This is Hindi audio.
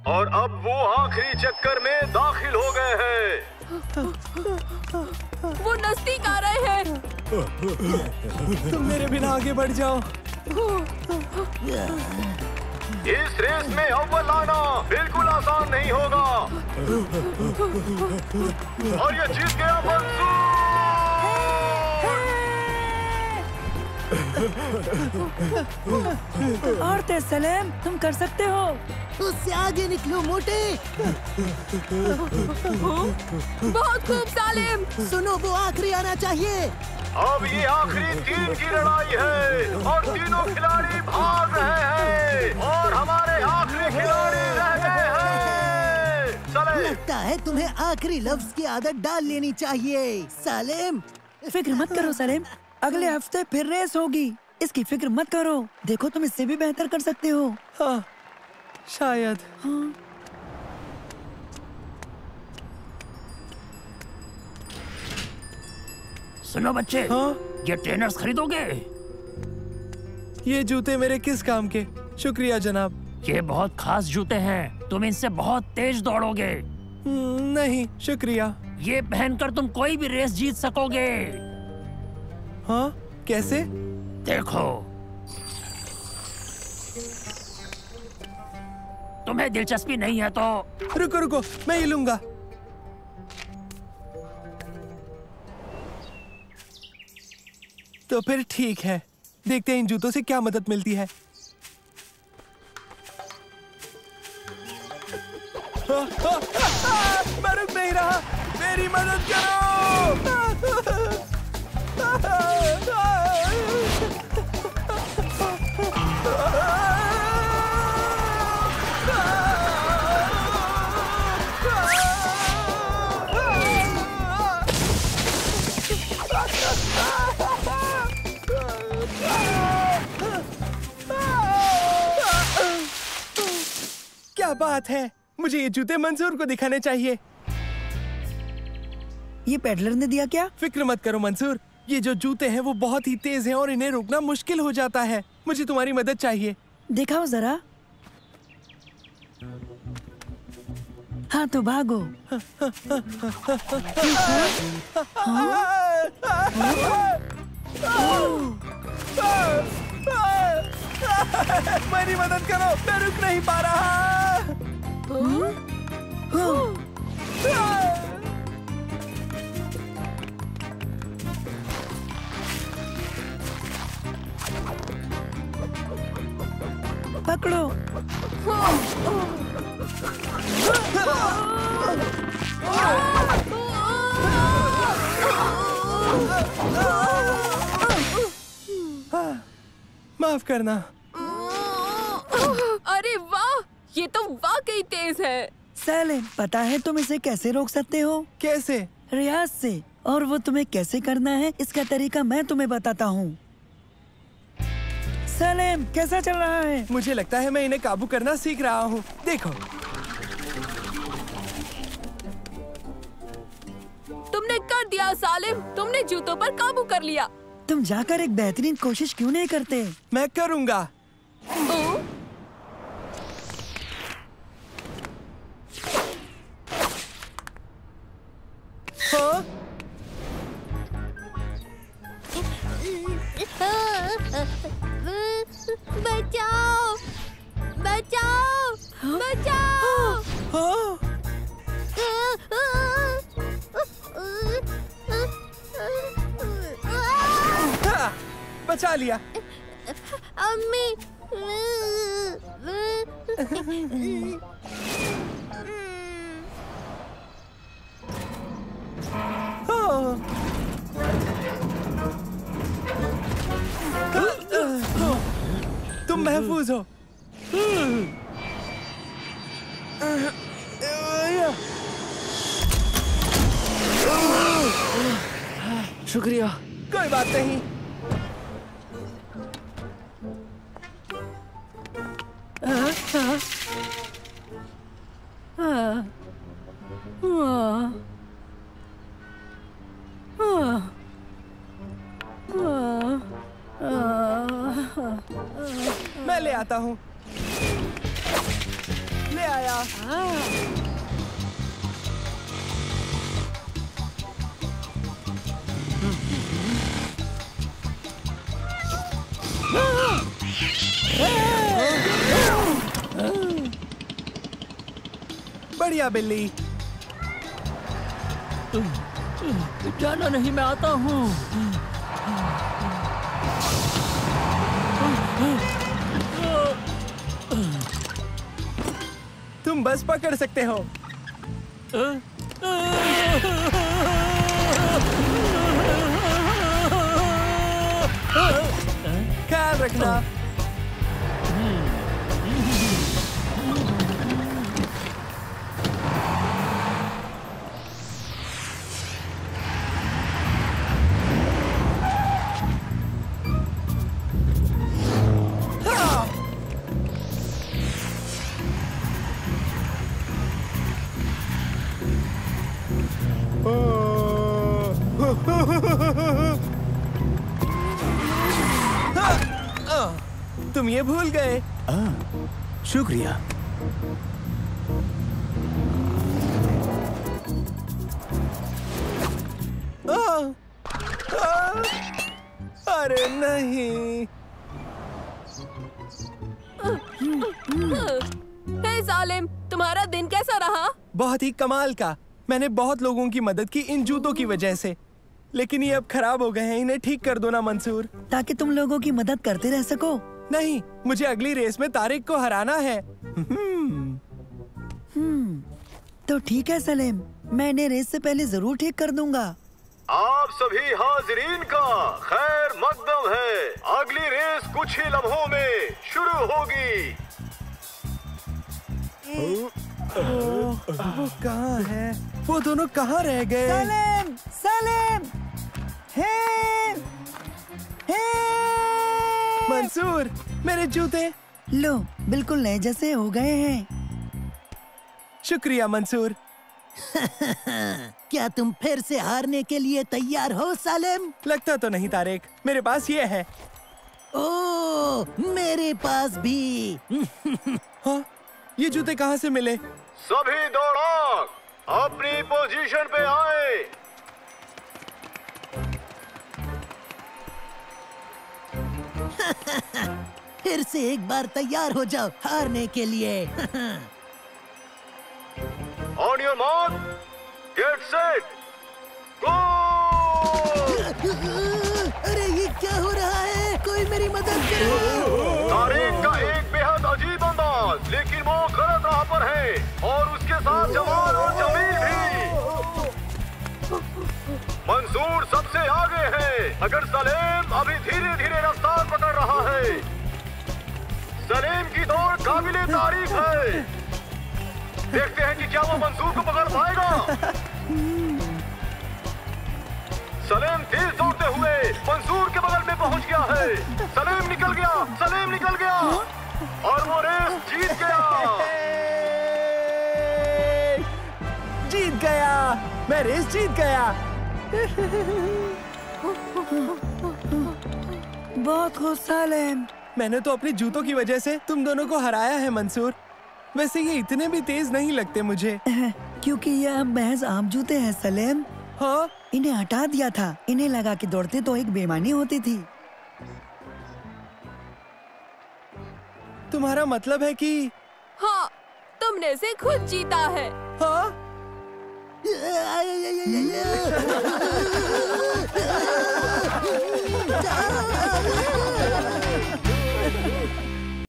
और अब वो आखिरी चक्कर में दाखिल हो गए हैं। वो नजदीक आ रहे हैं। तुम मेरे बिना आगे बढ़ जाओ। इस रेस में अव्वल आना बिल्कुल आसान नहीं होगा। और ये जीत गया मंसूर। और तेज सलेम, तुम कर सकते हो। उससे आगे निकलो मोटे। बहुत खूब सालिम। सुनो, वो आखिरी आना चाहिए। अब ये आखिरी 3 की लड़ाई है और तीनों खिलाड़ी भाग रहे हैं और हमारे आखिरी खिलाड़ी रह गए हैं। चले। लगता है तुम्हें आखिरी लफ्ज की आदत डाल लेनी चाहिए सालिम। फिक्र मत करो सलेम, अगले हफ्ते फिर रेस होगी, इसकी फिक्र मत करो। देखो, तुम इससे भी बेहतर कर सकते हो। हाँ, शायद। हाँ। सुनो बच्चे, हाँ? ये ट्रेनर्स खरीदोगे? ये जूते मेरे किस काम के? शुक्रिया जनाब। ये बहुत खास जूते हैं, तुम इनसे बहुत तेज दौड़ोगे। नहीं शुक्रिया। ये पहनकर तुम कोई भी रेस जीत सकोगे। हाँ, कैसे? देखो, तुम्हें दिलचस्पी नहीं है तो रुको रुको, मैं ये लूंगा। तो फिर ठीक है, देखते हैं इन जूतों से क्या मदद मिलती है। मैं रुक नहीं रहा, मेरी मदद करो। क्या बात है, मुझे ये जूते मंसूर को दिखाने चाहिए। ये पेडलर ने दिया क्या? फिक्र मत करो मंसूर, ये जो जूते हैं वो बहुत ही तेज हैं और इन्हें रोकना मुश्किल हो जाता है। मुझे तुम्हारी मदद चाहिए। दिखाओ जरा। हाँ तो भागो। मेरी मदद करो, मैं रुक नहीं पा रहा। पकड़ो। माफ करना। अरे वाह, ये तो वाकई तेज है। सलेम, पता है तुम इसे कैसे रोक सकते हो? कैसे? रियाज से। और वो तुम्हें कैसे करना है इसका तरीका मैं तुम्हें बताता हूँ। सलेम, कैसा चल रहा है? मुझे लगता है मैं इन्हें काबू करना सीख रहा हूँ। देखो, तुमने कर दिया सालिम, तुमने जूतों पर काबू कर लिया। तुम जाकर एक बेहतरीन कोशिश क्यों नहीं करते? मैं करूँगा। हाँ? बचाओ, बचाओ, बचाओ। हाँ? हाँ, बचा लिया। अम्मी। तुम महफूज हो। शुक्रिया। कोई बात नहीं। मैं ले आता हूँ। ले ले आया। बढ़िया बिल्ली। जाना नहीं, मैं आता हूँ। तुम बस पकड़ सकते हो। ख्याल रखना। तुम ये भूल गए। शुक्रिया। अरे नहीं। हे सालिम, तुम्हारा दिन कैसा रहा? बहुत ही कमाल का। मैंने बहुत लोगों की मदद की इन जूतों की वजह से, लेकिन ये अब खराब हो गए हैं। इन्हें ठीक कर दो ना मंसूर। ताकि तुम लोगों की मदद करते रह सको। नहीं, मुझे अगली रेस में तारिक को हराना है। तो ठीक है सलीम, मैं इन्हें रेस से पहले जरूर ठीक कर दूंगा। आप सभी हाजिरीन का खैर मकदम है। अगली रेस कुछ ही लम्हों में शुरू होगी। वो कहाँ है? वो दोनों कहाँ रह गए? सलीम, सलीम, हे, हे। मंसूर, मेरे जूते। लो, बिल्कुल नए जैसे हो गए हैं। शुक्रिया मंसूर। क्या तुम फिर से हारने के लिए तैयार हो सालिम? लगता तो नहीं तारिक, मेरे पास ये है। ओ, मेरे पास भी। हाँ? ये जूते कहाँ से मिले? सभी दौड़ाक अपनी पोजीशन पे आए। फिर से एक बार तैयार हो जाओ हारने के लिए। On your mark, get set, go! अरे ये क्या हो रहा है? कोई मेरी मदद करो। तारिक का एक बेहद अजीब अंदाज, लेकिन वो गलत राह पर है और उसके साथ जमाल और जमील भी। मंसूर सबसे आगे है, अगर सलीम अभी धीरे धीरे रफ्तार पकड़ रहा है। सलीम की दौड़ काबिले तारीफ है। देखते हैं कि क्या वो मंसूर को पकड़ पाएगा। सलीम तेज दौड़ते हुए मंसूर के बगल में पहुंच गया है। सलीम निकल गया, सलीम निकल गया और वो रेस जीत गया। जीत गया, मैं रेस जीत गया। बहुत खुश सलीम। मैंने तो अपने जूतों की वजह से तुम दोनों को हराया है मंसूर। वैसे ये इतने भी तेज नहीं लगते मुझे। क्योंकि ये अब महज आम जूते हैं सलीम। हाँ? इन्हें हटा दिया था। इन्हें लगा कि दौड़ते तो एक बेईमानी होती थी। तुम्हारा मतलब है कि? हाँ, तुमने इसे खुद जीता है। हाँ?